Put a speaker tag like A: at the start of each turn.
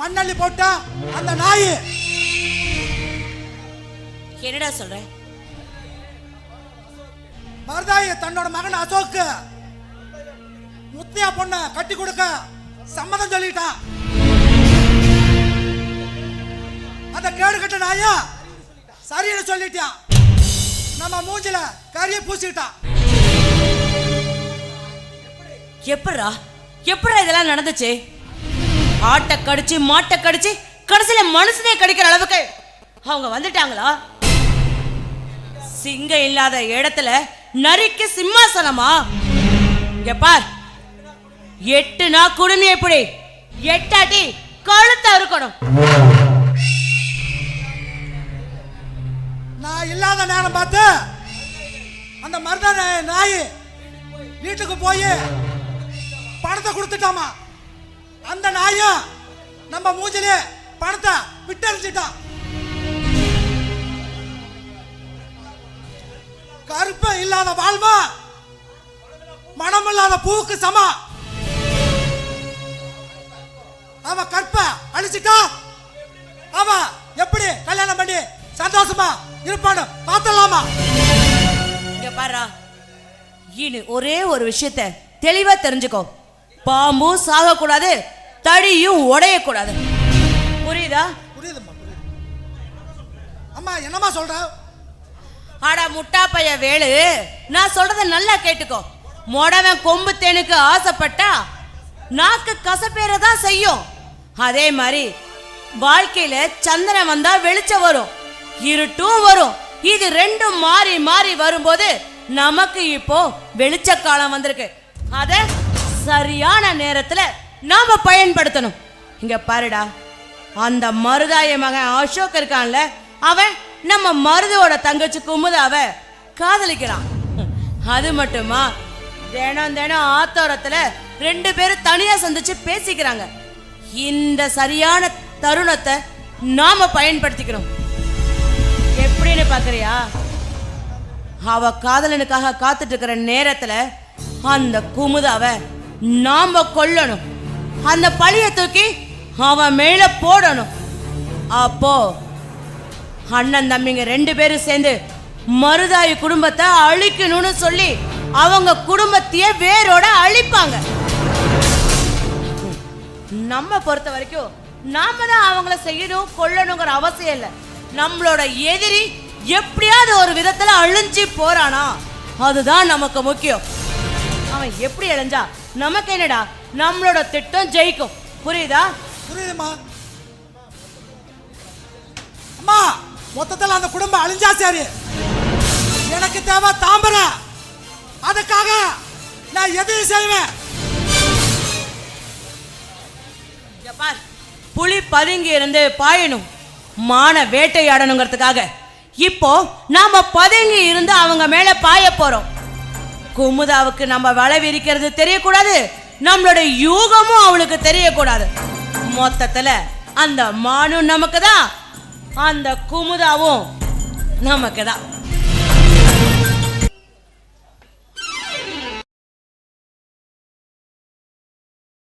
A: மண்ணள்ளி போட்டா அந்த நாய்.
B: என்னடா சொல்ற?
A: மருதாயி தன்னோட மகன் அசோக்கு முத்தையா பொண்ண கட்டி கொடுக்க சம்மதம் சொல்லிட்டான். அந்த கேடு கட்ட நாயா சரின்னு சொல்லிட்டான். நம்ம மூஞ்சில கறியை பூசிட்டான்.
B: எப்படா இதெல்லாம் நடந்துச்சு? ஆட்டை கடிச்சு மாட்டை கடிச்சு கடைசியில மனுஷனே கடிக்கிற அளவுக்கு அவங்க வந்துட்டாங்களா? சிங்கம் இல்லாத இடத்துல நரிக்கு சிம்மாசனமா? இங்க பார், 8 நாள் குடுமி எப்படி 8 அடி கழுத்தை இருக்கணும்.
A: நான் இல்லாத நேரம் பார்த்து அந்த மருதான நாய் வீட்டுக்கு போய் பணத்தை கொடுத்துட்டாமா. அந்த நாயும் நம்ம மூஞ்சிலே பணத்தை விட்டரிச்சிட்டான். கருப்பு இல்லாத வாழ்வா மனம் இல்லாத பூவுக்கு சமா. அவ கற்ப அழிச்சிட்டா அவ எப்படி கல்யாணம் பண்ணி சந்தோஷமா இருப்பான்னு பார்த்தலாமா?
B: இங்க பாரு, இனி ஒரே ஒரு விஷயத்தை தெளிவா தெரிஞ்சுக்கோ. பாம்பும் சாக கூடாது, தடியும் உடைய கூடாது. புரியுதா?
A: புரியுதும்மா. அம்மா என்னம்மா சொல்ற?
B: ஆடா முட்டா பைய வேலு, நான் சொல்றத நல்லா கேட்டுக்கோ. மொடவன் கொம்பு தேனுக்கு ஆசைப்பட்டா நாக்கு கசப்பேறதான் செய்யும். அதே மாதிரி வாழ்க்கையில சந்திரன் வந்தா வெளிச்சம் வரும், இருட்டும் வரும். இது ரெண்டும் மாறி மாறி வரும்போது நமக்கு இப்போ வெளிச்ச காலம் வந்திருக்கு. அத சரியான நேரத்துல நாம பயன்படுத்தணும். இங்க பாருடா, அந்த மருதாய மகன் அசோக் இருக்கான்ல, அவன் நம்ம மருதோட தங்கச்சி குமுதாவ காதலிக்கிறான். அது மட்டுமா, தினம் தினம் ஆத்தோரத்துல 2 பேரும் தனியா சந்திச்சு பேசிக்கிறாங்க. இந்த சரியான தருணத்தை நாம பயன்படுத்திக்கணும். எப்படின்னு பாக்குறியா? அவ காதலனுக்காக காத்துட்டு இருக்கிற நேரத்துல அந்த குமுதாவ நாம கொல்லணும். அந்த பழிய தூக்கி அவன் மேல போடணும். அப்போ அண்ணன் தம்பிங்க 2 பேரும் சேர்ந்து மருதாயி குடும்பத்தை அழிக்கணும்னு சொல்லி அவங்க குடும்பத்தையே வேரோட அழிப்பாங்க. நம்ம பொறுத்த வரைக்கும் நாம தான் அவங்கள செய்யணும் கொல்லணுங்கிற அவசியம் இல்லை. நம்மளோட எதிரி எப்படியாவது ஒரு விதத்துல அழிஞ்சு போறானா, அதுதான் நமக்கு முக்கியம். அவன் எப்படி அழிஞ்சா நமக்கு என்னடா? நம்மளோட திட்டம் ஜெயிக்கும். புரியுதா?
A: புரியுதுமா. அம்மா, மொத்தத்தில் அந்த குடும்பம் அழிஞ்சா சரி. எனக்கு தேவை தாம்பரம். அதுக்காக நான் எதையும் செய்வேன்.
B: புலி பதுங்கி இருந்து பாயணும், மான வேட்டையாடணுங்கிறதுக்காக இப்போ நாம பதுங்கி இருந்து அவங்க மேல பாய போறோம். குமுதாவுக்கு நம்ம வலை விரிக்கிறது தெரியக்கூடாது, நம்மளோட யூகமும் அவளுக்கு தெரியக்கூடாது. மொத்தத்துல அந்த மானும் நமக்கு தான், அந்த குமுதாவும் நமக்கு தான்.